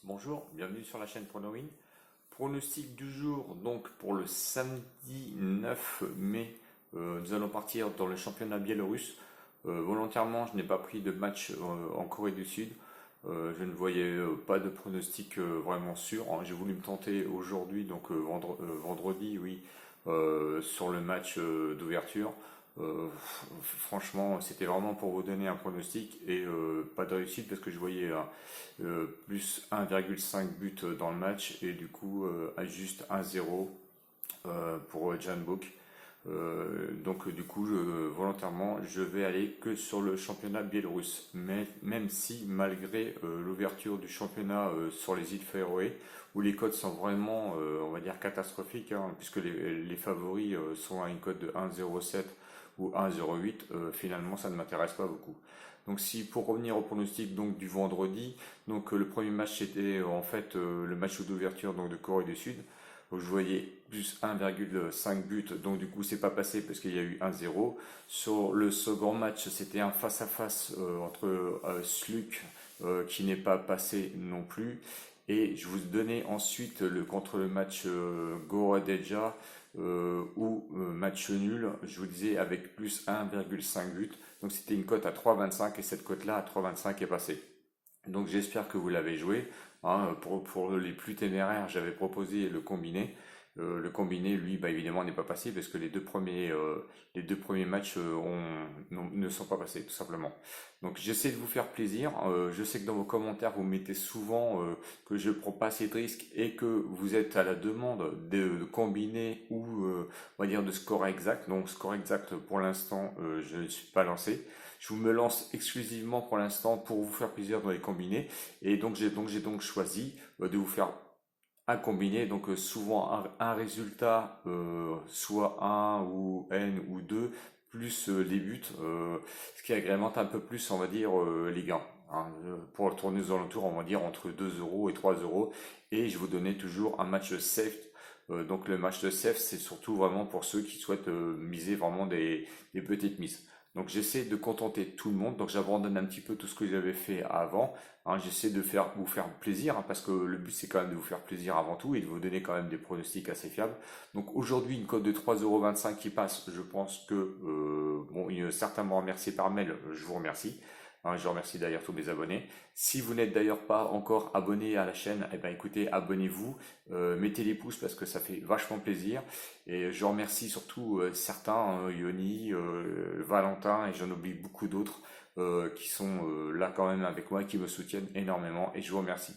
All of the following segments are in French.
Bonjour, bienvenue sur la chaîne PronoWin. Pronostic du jour, donc pour le samedi 9 mai, nous allons partir dans le championnat biélorusse. Volontairement, je n'ai pas pris de match en Corée du Sud. Je ne voyais pas de pronostic vraiment sûr, hein. J'ai voulu me tenter aujourd'hui, donc vendredi, oui, sur le match d'ouverture. Euh, Franchement, c'était vraiment pour vous donner un pronostic et pas de réussite parce que je voyais plus 1,5 but dans le match et du coup à juste 1-0 pour Jan Book. Donc du coup, volontairement, je vais aller que sur le championnat biélorusse. Mais même si, malgré l'ouverture du championnat sur les îles Féroé, où les cotes sont vraiment, on va dire, catastrophiques, hein, puisque les favoris sont à une cote de 1,07 ou 1,08, finalement, ça ne m'intéresse pas beaucoup. Donc si pour revenir au pronostic donc du vendredi, donc le premier match c'était en fait le match d'ouverture donc de Corée du Sud. Donc je voyais plus 1,5 but, donc du coup c'est pas passé parce qu'il y a eu 1-0. Sur le second match, c'était un face-à-face entre Sluk qui n'est pas passé non plus. Et je vous donnais ensuite contre le match Goradeja ou match nul, je vous disais avec plus 1,5 but. Donc c'était une cote à 3,25 et cette cote-là à 3,25 est passée. Donc j'espère que vous l'avez joué, hein. Pour les plus téméraires, j'avais proposé le combiné. Le combiné, lui, bah, évidemment, n'est pas passé parce que les deux premiers matchs ne sont pas passés, tout simplement. Donc j'essaie de vous faire plaisir. Je sais que dans vos commentaires, vous mettez souvent que je ne prends pas assez de risques et que vous êtes à la demande de combiner ou, on va dire, de score exact. Donc score exact, pour l'instant, je ne suis pas lancé. Je me lance exclusivement pour l'instant pour vous faire plaisir dans les combinés. Et donc j'ai choisi de vous faire un combiné, donc souvent un résultat, soit un ou n ou 2 plus les buts, ce qui agrémente un peu plus, on va dire, les gains, hein. Pour tourner aux alentours, on va dire entre 2 € et 3 €. Et je vous donnais toujours un match safe. Donc le match de safe, c'est surtout vraiment pour ceux qui souhaitent miser vraiment des petites mises. Donc j'essaie de contenter tout le monde, donc j'abandonne un petit peu tout ce que j'avais fait avant, hein. J'essaie de vous faire plaisir, hein, parce que le but c'est quand même de vous faire plaisir avant tout et de vous donner quand même des pronostics assez fiables. Donc aujourd'hui une cote de 3,25 € qui passe, je pense que bon, certains m'ont remercié par mail, je vous remercie. Hein, je remercie d'ailleurs tous mes abonnés. Si vous n'êtes d'ailleurs pas encore abonné à la chaîne, eh ben écoutez, abonnez-vous, mettez les pouces parce que ça fait vachement plaisir. Et je remercie surtout certains, hein, Yoni, Valentin et j'en oublie beaucoup d'autres qui sont là quand même avec moi, qui me soutiennent énormément et je vous remercie.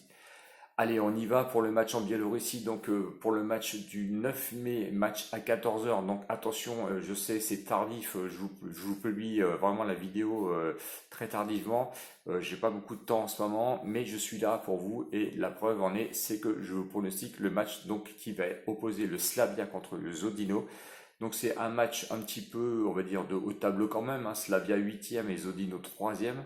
Allez, on y va pour le match en Biélorussie. Donc pour le match du 9 mai, match à 14 heures. Donc attention, je sais c'est tardif, je vous publie vraiment la vidéo très tardivement. J'ai pas beaucoup de temps en ce moment, mais je suis là pour vous et la preuve en est, c'est que je vous pronostique le match donc qui va opposer le Slavia contre le Zodino. Donc c'est un match un petit peu, on va dire, de haut tableau quand même, hein. Slavia 8e et Zodino 3e.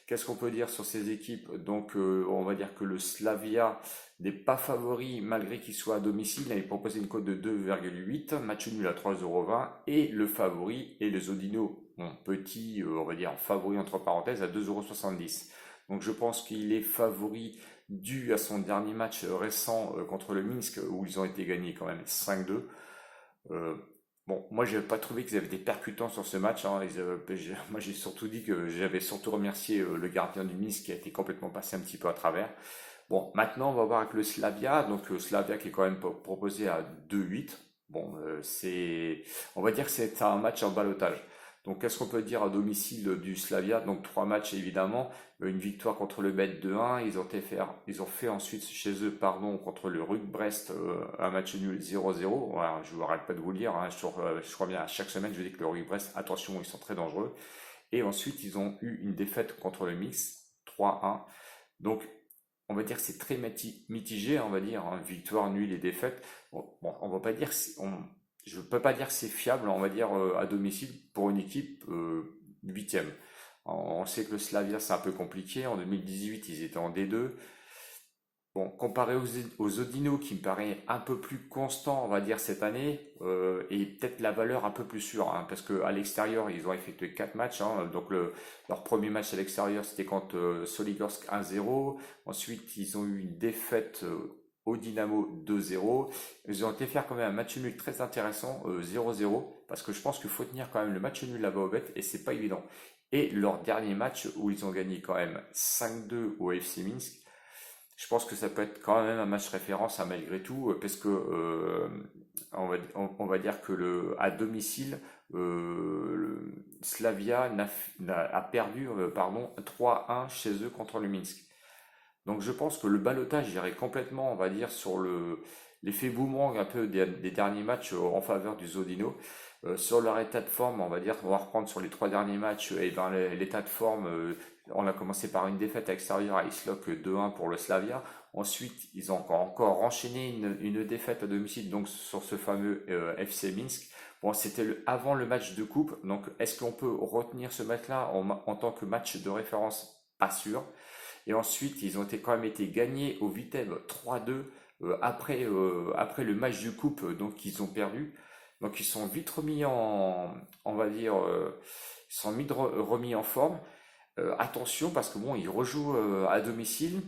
Qu'est-ce qu'on peut dire sur ces équipes? Donc on va dire que le Slavia n'est pas favori malgré qu'il soit à domicile. Il proposé une cote de 2,8, match nul à 3,20 € et le favori est le Zodino, bon, petit, on va dire favori entre parenthèses à 2,70 €. Donc je pense qu'il est favori dû à son dernier match récent contre le Minsk où ils ont été gagnés quand même 5-2. Euh, bon, moi j'ai pas trouvé qu'ils avaient été percutants sur ce match, hein. Moi j'ai surtout dit que j'avais surtout remercié le gardien du Minsk qui a été complètement passé un petit peu à travers. Bon, maintenant on va voir avec le Slavia, donc Slavia qui est quand même proposé à 2,8. Bon, on va dire que c'est un match en ballottage. Donc qu'est-ce qu'on peut dire à domicile du Slavia? Donc trois matchs évidemment, une victoire contre le Bet 2-1, ils ont fait ensuite chez eux, pardon, contre le RUC Brest, un match nul 0-0. Voilà, je ne arrête pas de vous le dire, hein, je crois bien à chaque semaine, je dis que le RUC Brest, attention, ils sont très dangereux. Et ensuite, ils ont eu une défaite contre le Mix, 3-1. Donc, on va dire que c'est très mitigé, on va dire, hein, victoire, nul et défaite. Bon, on va pas dire, je ne peux pas dire que c'est fiable, on va dire, à domicile pour une équipe 8e. On sait que le Slavia c'est un peu compliqué. En 2018, ils étaient en D2. Bon, comparé aux Odino qui me paraît un peu plus constant, on va dire, cette année, et peut-être la valeur un peu plus sûre, hein, parce qu'à l'extérieur, ils ont effectué 4 matchs. Hein. Donc leur premier match à l'extérieur, c'était contre Soligorsk 1-0. Ensuite, ils ont eu une défaite au Dynamo 2-0. Ils ont été faire quand même un match nul très intéressant, 0-0, parce que je pense qu'il faut tenir quand même le match nul là-bas au Bet, et c'est pas évident. Et leur dernier match, où ils ont gagné quand même 5-2 au FC Minsk, je pense que ça peut être quand même un match référence, hein, malgré tout, parce que on va dire que à domicile, le Slavia a perdu, pardon, 3-1 chez eux contre le Minsk. Donc je pense que le ballottage irait complètement, on va dire, sur l'effet boomerang un peu des derniers matchs en faveur du Zodino. Sur leur état de forme, on va dire, on va reprendre sur les 3 derniers matchs, et ben l'état de forme, on a commencé par une défaite à l'extérieur à Islok 2-1 pour le Slavia. Ensuite, ils ont encore enchaîné une défaite à domicile, donc sur ce fameux FC Minsk. Bon, c'était avant le match de coupe, donc est-ce qu'on peut retenir ce match-là en tant que match de référence? Pas sûr. Et ensuite, ils ont quand même été gagnés au Viteb 3-2 après le match de coupe, donc ils ont perdu. Donc ils sont vite remis on va dire, ils sont remis en forme. Attention parce que bon, ils rejouent à domicile.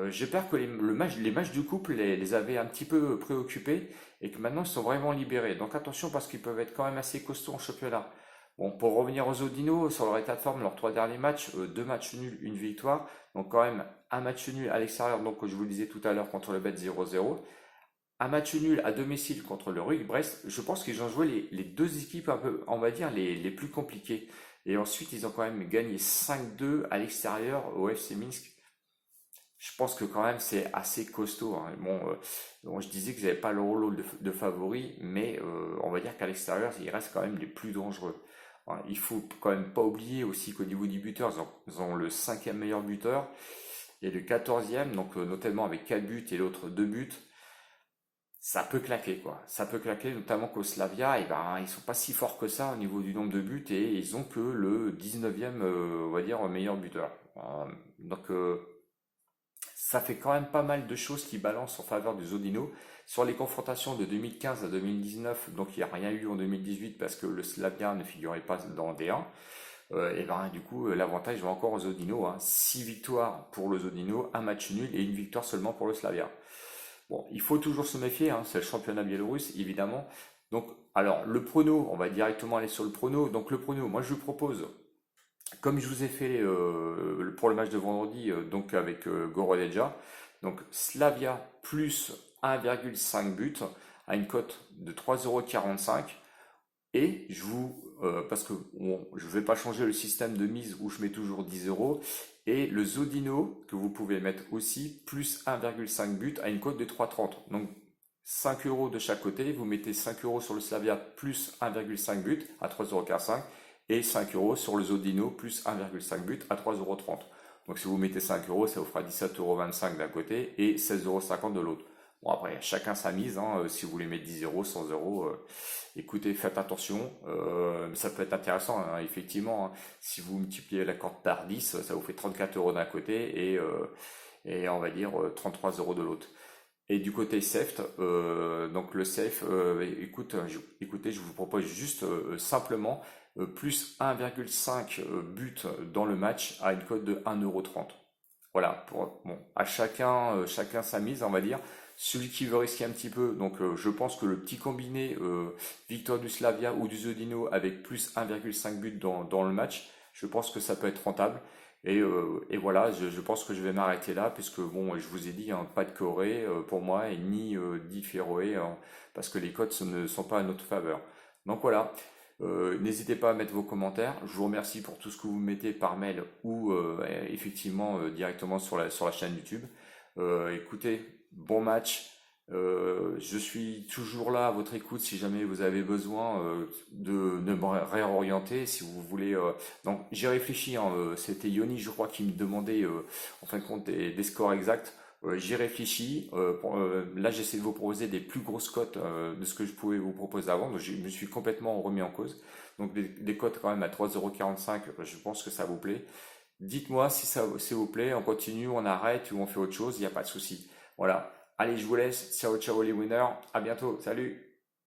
J'ai peur que les matchs du couple les avaient un petit peu préoccupés et que maintenant ils sont vraiment libérés. Donc attention parce qu'ils peuvent être quand même assez costauds en championnat. Bon, pour revenir aux Odino, sur leur état de forme, leurs 3 derniers matchs, 2 matchs nuls, une victoire. Donc quand même un match nul à l'extérieur, donc je vous le disais tout à l'heure contre le Bet 0-0. Un match nul à domicile contre le RUG Brest. Je pense qu'ils ont joué les deux équipes un peu, on va dire, les plus compliquées. Et ensuite, ils ont quand même gagné 5-2 à l'extérieur au FC Minsk. Je pense que quand même c'est assez costaud. Hein. Bon, je disais qu'ils n'avaient pas le rôle de favori, mais on va dire qu'à l'extérieur, ils restent quand même les plus dangereux. Hein, il faut quand même pas oublier aussi qu'au niveau des buteurs, ils ont le 5e meilleur buteur et le 14e, donc notamment avec 4 buts et l'autre 2 buts. Ça peut claquer, quoi. Ça peut claquer, notamment qu'au Slavia, et ben, ils sont pas si forts que ça au niveau du nombre de buts et ils ont que le 19e, on va dire, meilleur buteur. Donc, ça fait quand même pas mal de choses qui balancent en faveur du Zodino. Sur les confrontations de 2015 à 2019, donc il n'y a rien eu en 2018 parce que le Slavia ne figurait pas dans le D1. Et ben du coup, l'avantage va encore au Zodino. 6 victoires pour le Zodino, un match nul et une victoire seulement pour le Slavia. Bon, il faut toujours se méfier, hein, c'est le championnat biélorusse, évidemment. Donc, alors, le prono, on va directement aller sur le prono. Donc, le prono, moi je vous propose, comme je vous ai fait pour le match de vendredi, donc avec Gorodeja, donc Slavia plus 1,5 but à une cote de 3,45 €. Et parce que bon, je ne vais pas changer le système de mise où je mets toujours 10 euros. Et le Zodino, que vous pouvez mettre aussi, plus 1,5 but à une cote de 3,30. Donc 5 euros de chaque côté. Vous mettez 5 euros sur le Slavia plus 1,5 but à 3,45 € et 5 euros sur le Zodino plus 1,5 but à 3,30 €. Donc si vous mettez 5 euros, ça vous fera 17,25 € d'un côté et 16,50 € de l'autre. Bon, après, chacun sa mise. Hein, si vous voulez mettre 10 euros, 100 euros, écoutez, faites attention. Ça peut être intéressant, hein, effectivement. Hein. Si vous multipliez la cote par 10, ça vous fait 34 euros d'un côté et on va dire 33 euros de l'autre. Et du côté safe, donc le safe, écoutez, je vous propose juste simplement plus 1,5 but dans le match à une cote de 1,30 €. Voilà, bon, à chacun sa mise, on va dire. Celui qui veut risquer un petit peu, donc je pense que le petit combiné victoire du Slavia ou du Zodino avec plus 1,5 but dans le match, je pense que ça peut être rentable. Et voilà, je pense que je vais m'arrêter là, puisque bon, je vous ai dit, hein, pas de Corée pour moi, et ni d'Iféroé, hein, parce que les cotes ne sont pas à notre faveur. Donc voilà, n'hésitez pas à mettre vos commentaires. Je vous remercie pour tout ce que vous mettez par mail ou effectivement directement sur la chaîne YouTube. Écoutez, bon match. Je suis toujours là à votre écoute si jamais vous avez besoin de me réorienter. Si vous voulez. Donc j'ai réfléchi. Hein, c'était Yoni, je crois, qui me demandait en fin de compte des scores exacts. J'y réfléchis. Là, j'essaie de vous proposer des plus grosses cotes de ce que je pouvais vous proposer avant. Donc, je me suis complètement remis en cause. Donc, des cotes quand même à 3,45 €, je pense que ça vous plaît. Dites-moi si ça vous plaît. On continue, on arrête ou on fait autre chose. Il n'y a pas de souci. Voilà. Allez, je vous laisse. Ciao, ciao les winners. À bientôt. Salut.